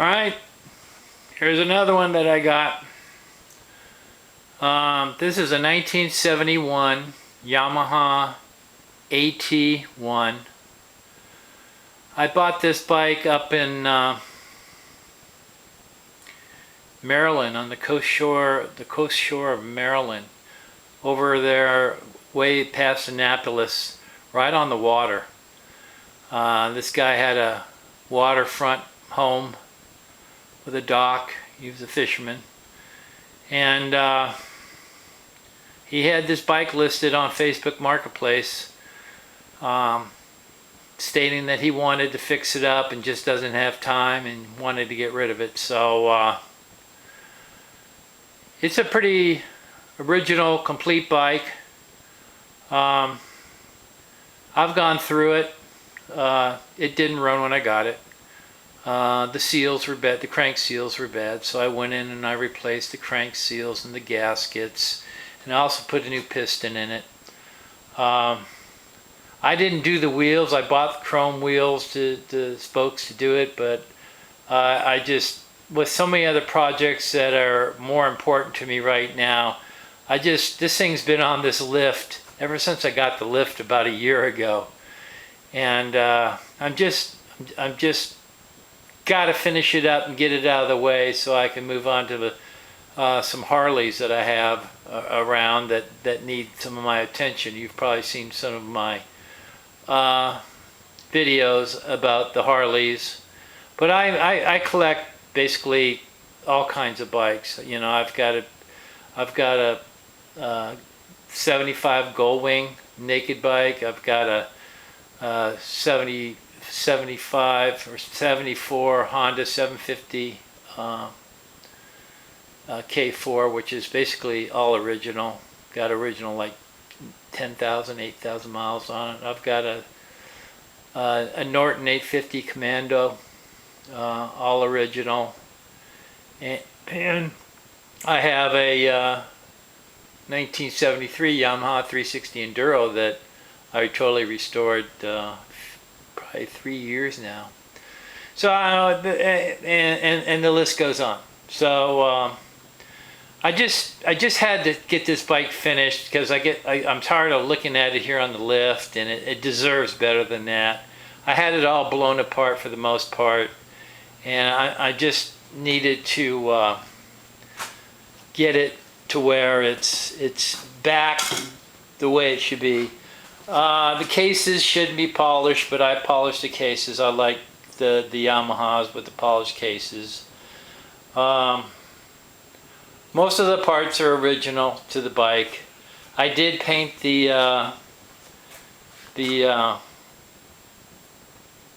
Alright, here's another one that I got. This is a 1971 Yamaha AT1. I bought this bike up in Maryland, on the coast shore of Maryland, over there way past Annapolis, right on the water. This guy had a waterfront home with a dock. He was a fisherman, and he had this bike listed on Facebook Marketplace, stating that he wanted to fix it up and just doesn't have time and wanted to get rid of it. So it's a pretty original, complete bike. I've gone through it. It didn't run when I got it. The seals were bad, the crank seals were bad, so I went in and I replaced the crank seals and the gaskets, and I also put a new piston in it. I didn't do the wheels. I bought the chrome wheels, the spokes to do it, but I just, with so many other projects that are more important to me right now, this thing's been on this lift ever since I got the lift about a year ago, and I'm just got to finish it up and get it out of the way so I can move on to some Harleys that I have around that need some of my attention. You've probably seen some of my videos about the Harleys, but I collect basically all kinds of bikes. You know, I've got a 75 Goldwing naked bike. I've got a 75 or 74 Honda 750 K4, which is basically all original. Got original like 10,000, 8,000 miles on it. I've got a Norton 850 Commando, all original, and I have a 1973 Yamaha 360 Enduro that I totally restored probably 3 years now. So and the list goes on. So I just had to get this bike finished because I'm tired of looking at it here on the lift, and it deserves better than that. I had it all blown apart for the most part, and I just needed to get it to where it's back the way it should be. The cases shouldn't be polished, but I polished the cases. I like the Yamahas with the polished cases. Most of the parts are original to the bike. I did paint the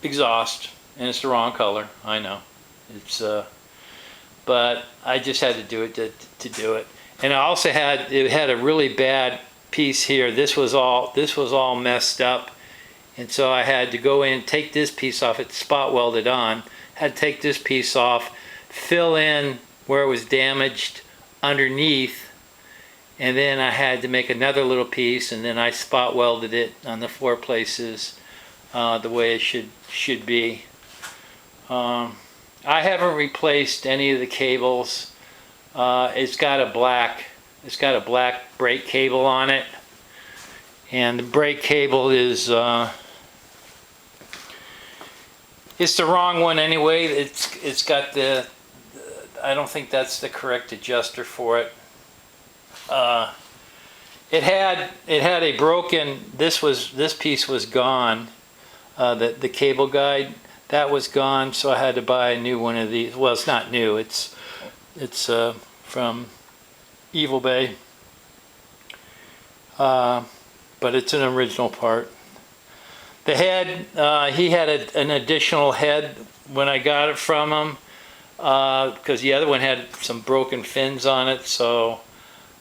exhaust, and it's the wrong color. I know. It's but I just had to do it to do it. And I also had a really bad piece here. This was all messed up, and so I had to go in, take this piece off. It's spot welded on. Had to take this piece off, fill in where it was damaged underneath, and then I had to make another little piece, and then I spot welded it on the 4 places the way it should be. I haven't replaced any of the cables. It's got a black brake cable on it, and the brake cable is it's the wrong one anyway. It's got the I don't think that's the correct adjuster for it. It had a broken. This piece was gone. The cable guide, that was gone, so I had to buy a new one of these. Well, it's not new. It's from Evil Bay, but it's an original part. The head, he had an additional head when I got it from him, because the other one had some broken fins on it, so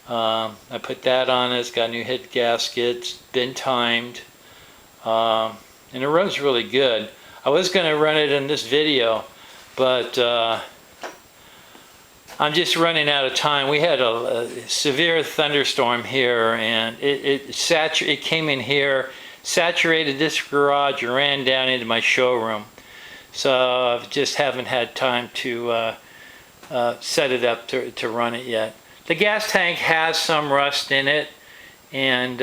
I put that on it. It's got a new head gasket. It's been timed, and it runs really good. I was going to run it in this video, but I'm just running out of time. We had a severe thunderstorm here, and it came in here, saturated this garage, and ran down into my showroom. so I just haven't had time to set it up to run it yet. The gas tank has some rust in it, and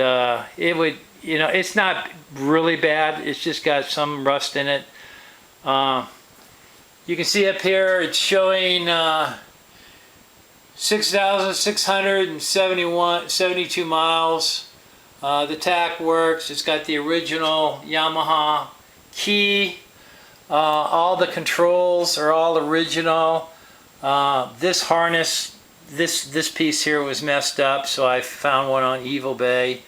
it would, you know, it's not really bad. It's just got some rust in it. You can see up here it's showing 6,672 miles. The tach works. It's got the original Yamaha key. All the controls are all original. This harness, this piece here was messed up, so I found one on eBay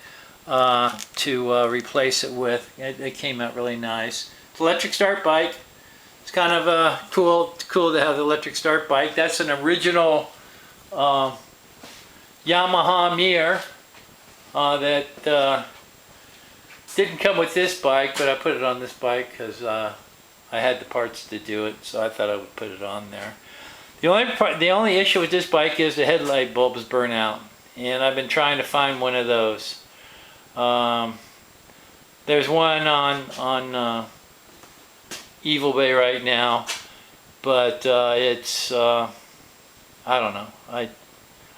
to replace it with. It came out really nice. It's an electric start bike. It's kind of cool to have the electric start bike. That's an original Yamaha mirror that didn't come with this bike, but I put it on this bike because I had the parts to do it, so I thought I would put it on there. The only issue with this bike is the headlight bulbs burn out, and I've been trying to find one of those. There's one on eBay right now, but it's I don't know.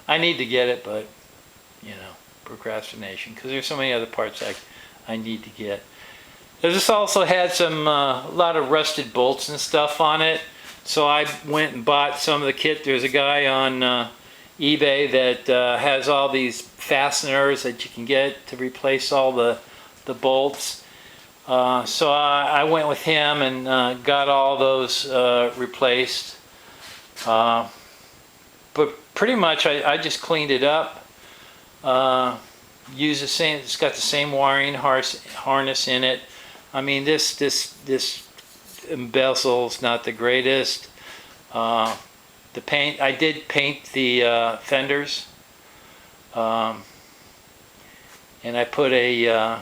I need to get it, but you know, procrastination, because there's so many other parts I need to get. This also had some a lot of rusted bolts and stuff on it, so I went and bought some of the kit. There's a guy on eBay that has all these fasteners that you can get to replace all the bolts. So I went with him and got all those replaced. But pretty much I just cleaned it up. Use the same. It's got the same wiring harness in it. I mean, this embezzle's not the greatest. The paint, I did paint the fenders, and I put a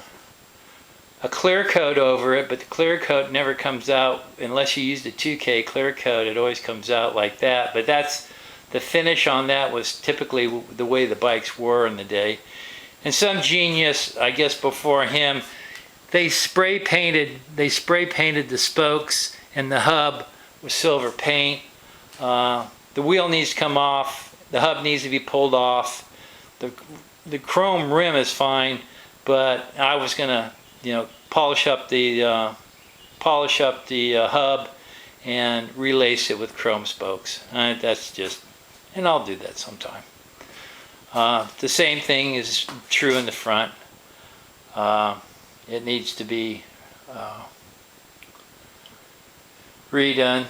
clear coat over it, but the clear coat never comes out unless you use the 2K clear coat. It always comes out like that. But that's the finish on that was typically the way the bikes were in the day. And some genius, I guess before him, they spray painted the spokes and the hub with silver paint. The wheel needs to come off. The hub needs to be pulled off. The chrome rim is fine, but I was gonna, you know, polish up the hub and relace it with chrome spokes. That's just, and I'll do that sometime. The same thing is true in the front. It needs to be redone.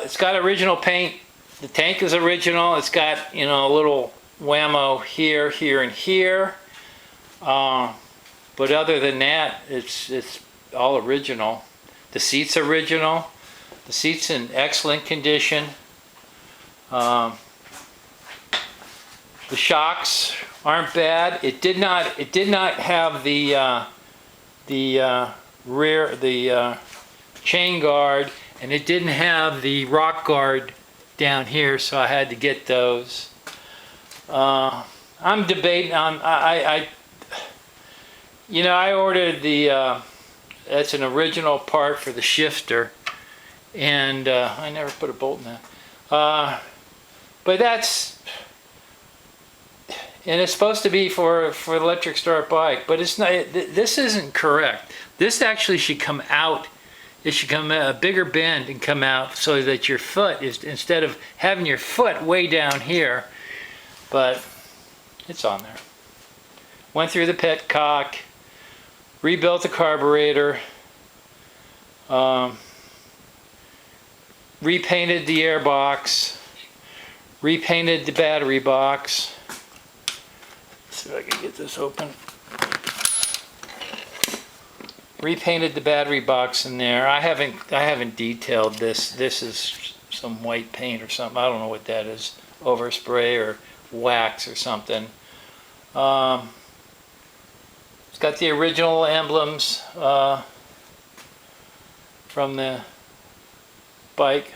It's got original paint. The tank is original. It's got, you know, a little whammo here, here, and here. But other than that, it's all original. The seat's original. The seat's in excellent condition. The shocks aren't bad. It did not have the chain guard, and it didn't have the rock guard down here, so I had to get those. I'm debating on I ordered the that's an original part for the shifter, and I never put a bolt in that. But that's, and it's supposed to be for electric start bike, but it's not. This isn't correct. This actually should come out. It should come a bigger bend and come out so that your foot is, instead of having your foot way down here, but it's on there. Went through the petcock, rebuilt the carburetor, repainted the air box, repainted the battery box. Let's see if I can get this open. Repainted the battery box in there. I haven't detailed this. This is some white paint or something. I don't know what that is. Overspray or wax or something. It's got the original emblems from the bike.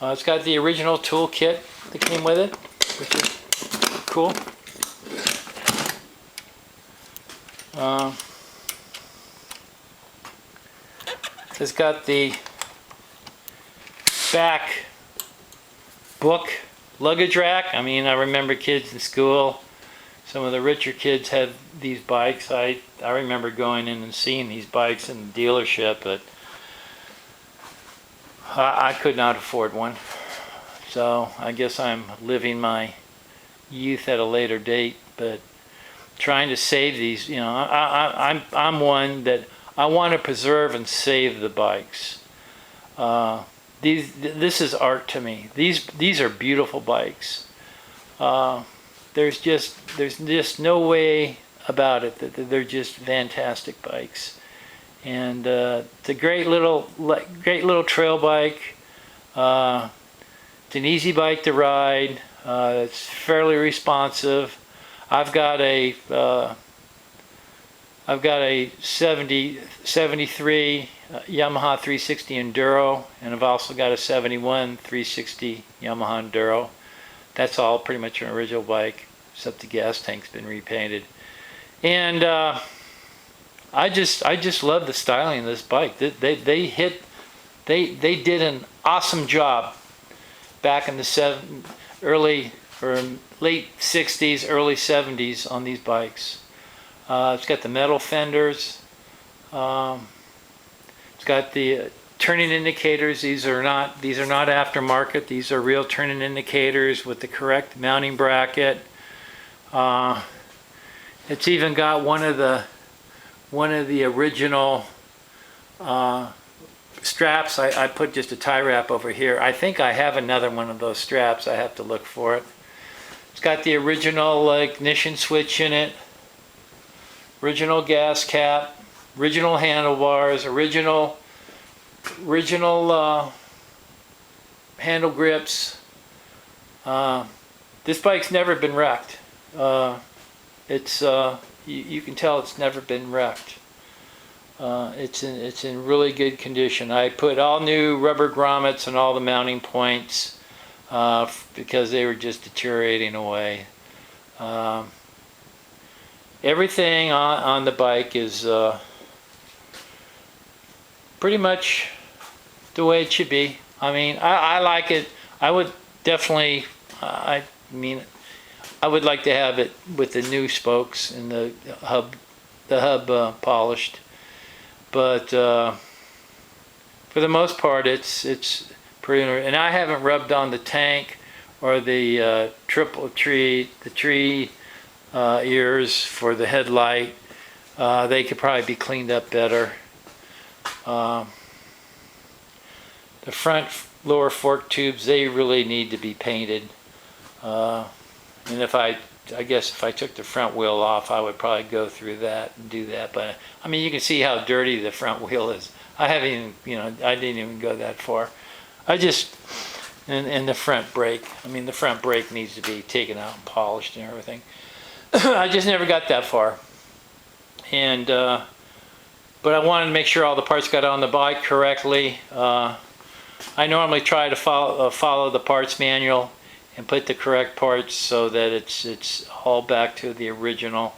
It's got the original tool kit that came with it, which is cool. It's got the back book luggage rack. I mean, I remember kids in school, some of the richer kids had these bikes. I remember going in and seeing these bikes in the dealership, but I could not afford one. So I guess I'm living my youth at a later date, but trying to save these, you know, I'm one that I want to preserve and save the bikes. This is art to me. These are beautiful bikes. There's just no way about it that they're just fantastic bikes. And it's a great little trail bike. It's an easy bike to ride. It's fairly responsive. I've got a 73 Yamaha 360 Enduro, and I've also got a 71 360 Yamaha Enduro. That's all pretty much an original bike, except the gas tank's been repainted. And I just love the styling of this bike. They did an awesome job back in the late 60s, early 70s on these bikes. It's got the metal fenders. It's got the turning indicators. These are not aftermarket. These are real turning indicators with the correct mounting bracket. It's even got one of the original straps. I put just a tie wrap over here. I think I have another one of those straps. I have to look for it. It's got the original ignition switch in it, original gas cap, original handlebars, original handle grips. This bike's never been wrecked. You can tell it's never been wrecked. It's in really good condition. I put all new rubber grommets on all the mounting points because they were just deteriorating away. Everything on the bike is pretty much the way it should be. I mean, I like it. I would definitely, I would like to have it with the new spokes and the hub polished. But for the most part, it's pretty. And I haven't rubbed on the tank or the tree ears for the headlight. They could probably be cleaned up better. The front lower fork tubes, they really need to be painted. And I guess if I took the front wheel off, I would probably go through that and do that. But I mean, you can see how dirty the front wheel is. I haven't even, I didn't even go that far. And the front brake. I mean, the front brake needs to be taken out and polished and everything. I just never got that far. And but I wanted to make sure all the parts got on the bike correctly. I normally try to follow the parts manual and put the correct parts so that it's all back to the original.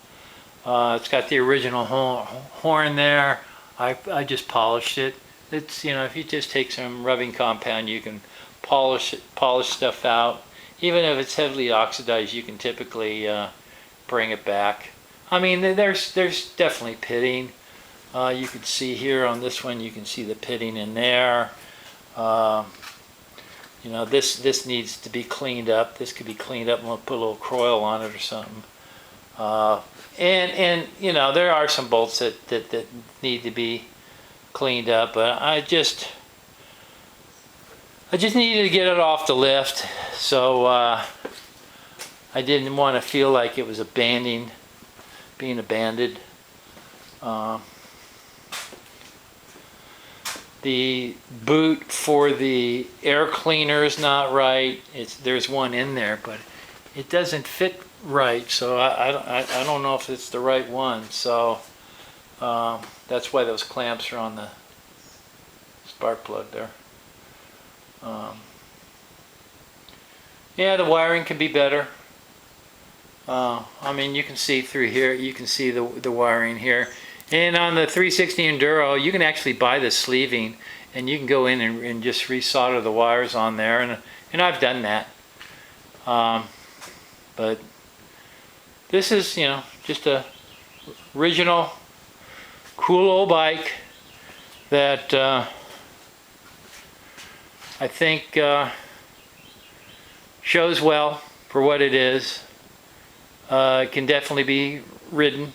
It's got the original horn there. I just polished it. It's, you know, if you just take some rubbing compound, you can polish stuff out. Even if it's heavily oxidized, you can typically bring it back. I mean, there's definitely pitting. You can see here on this one, you can see the pitting in there. You know, this needs to be cleaned up. This could be cleaned up and we'll put a little coil on it or something. And you know, there are some bolts that need to be cleaned up, but I just needed to get it off the lift, so I didn't want to feel like it was being abandoned. The boot for the air cleaner is not right. There's one in there, but it doesn't fit right, so I don't know if it's the right one. So that's why those clamps are on the spark plug there. Yeah, the wiring can be better. I mean, you can see through here. You can see the wiring here. And on the 360 Enduro, you can actually buy the sleeving, and you can go in and just resolder the wires on there, and I've done that. But this is, you know, just a original cool old bike that I think shows well for what it is. It can definitely be ridden.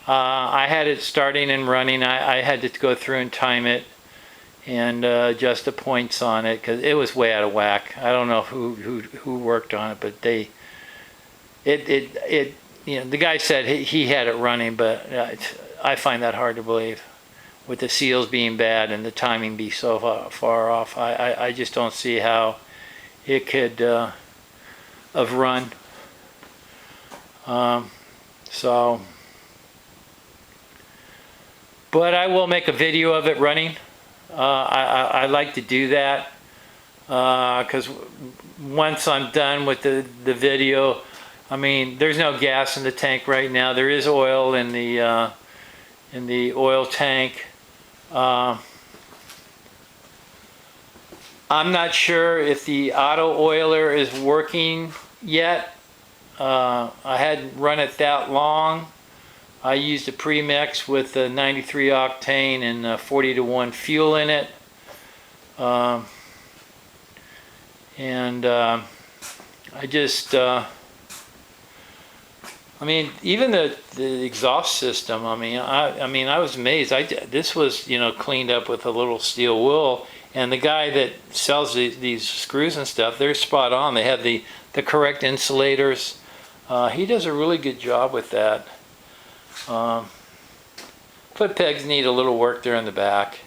I had it starting and running. I had to go through and time it and adjust the points on it because it was way out of whack. I don't know who worked on it, but you know, the guy said he had it running, but I find that hard to believe, with the seals being bad and the timing be so far off. I just don't see how it could have run. But I will make a video of it running. I like to do that because once I'm done with the video, I mean, there's no gas in the tank right now. There is oil in the oil tank. I'm not sure if the auto oiler is working yet. I hadn't run it that long. I used a premix with a 93 octane and 40-to-1 fuel in it. I just I mean, even the exhaust system. I mean, I was amazed. This was, you know, cleaned up with a little steel wool, and the guy that sells these screws and stuff, they're spot on. They have the correct insulators. He does a really good job with that. Foot pegs need a little work there in the back.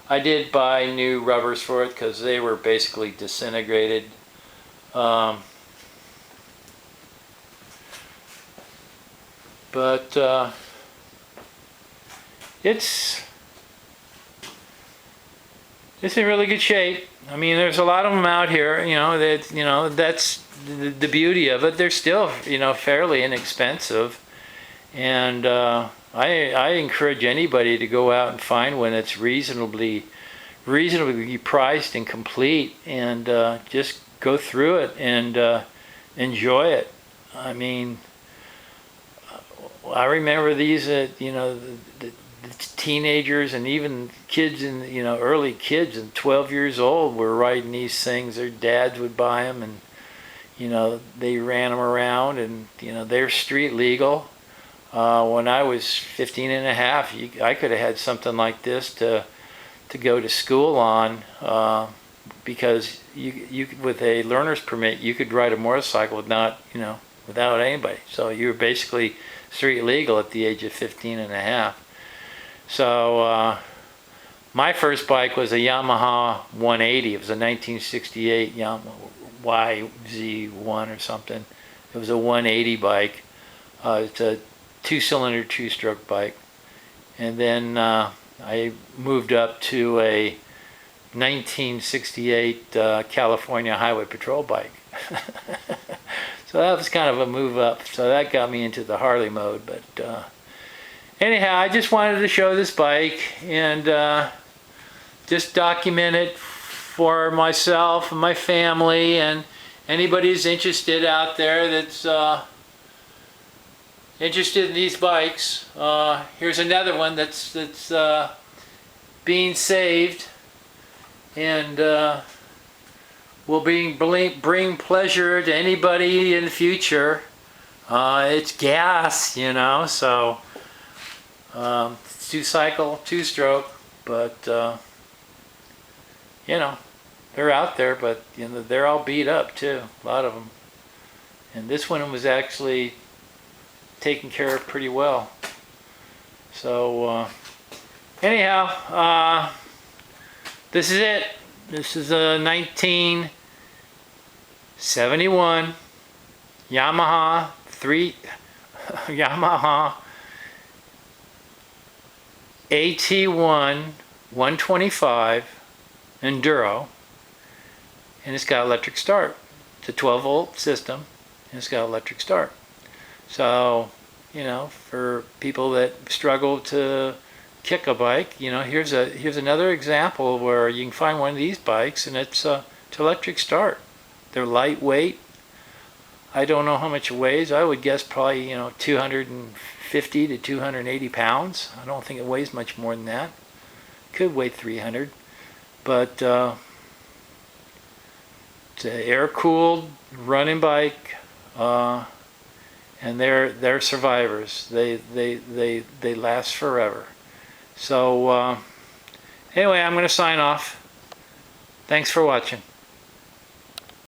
I did buy new rubbers for it because they were basically disintegrated. But it's in really good shape. I mean, there's a lot of them out here. You know that's the beauty of it. They're still, you know, fairly inexpensive, and I encourage anybody to go out and find one that's reasonably priced and complete, and just go through it and enjoy it. I mean, I remember these, you know, the teenagers and even kids, you know, early kids and 12 years old were riding these things. Their dads would buy them, and, you know, they ran them around, and, you know, they're street legal. When I was 15 and a half, I could have had something like this to go to school on, because you with a learner's permit, you could ride a motorcycle without anybody. So you were basically street legal at the age of 15 and a half. So my first bike was a Yamaha 180. It was a 1968 Yamaha YZ1 or something. It was a 180 bike. It's a two-cylinder, two-stroke bike. And then I moved up to a 1968 California Highway Patrol bike. So that was kind of a move up. So that got me into the Harley mode. But anyhow, I just wanted to show this bike and just document it for myself and my family, and anybody who's interested out there that's interested in these bikes. Here's another one that's being saved, and will bring pleasure to anybody in the future. It's gas, you know, so it's two-cycle, two-stroke, but you know, they're out there, but you know, they're all beat up too, a lot of them. And this one was actually taken care of pretty well. So anyhow, this is it. This is a 1971 Yamaha AT1 125 Enduro, and it's got electric start. It's a 12-volt system, and it's got electric start. So, you know, for people that struggle to kick a bike. You know, here's another example where you can find one of these bikes, and it's electric start. They're lightweight. I don't know how much it weighs. I would guess probably 250 to 280 pounds. I don't think it weighs much more than that. Could weigh 300, but it's an air-cooled running bike, and they're survivors. They last forever. So anyway, I'm going to sign off. Thanks for watching.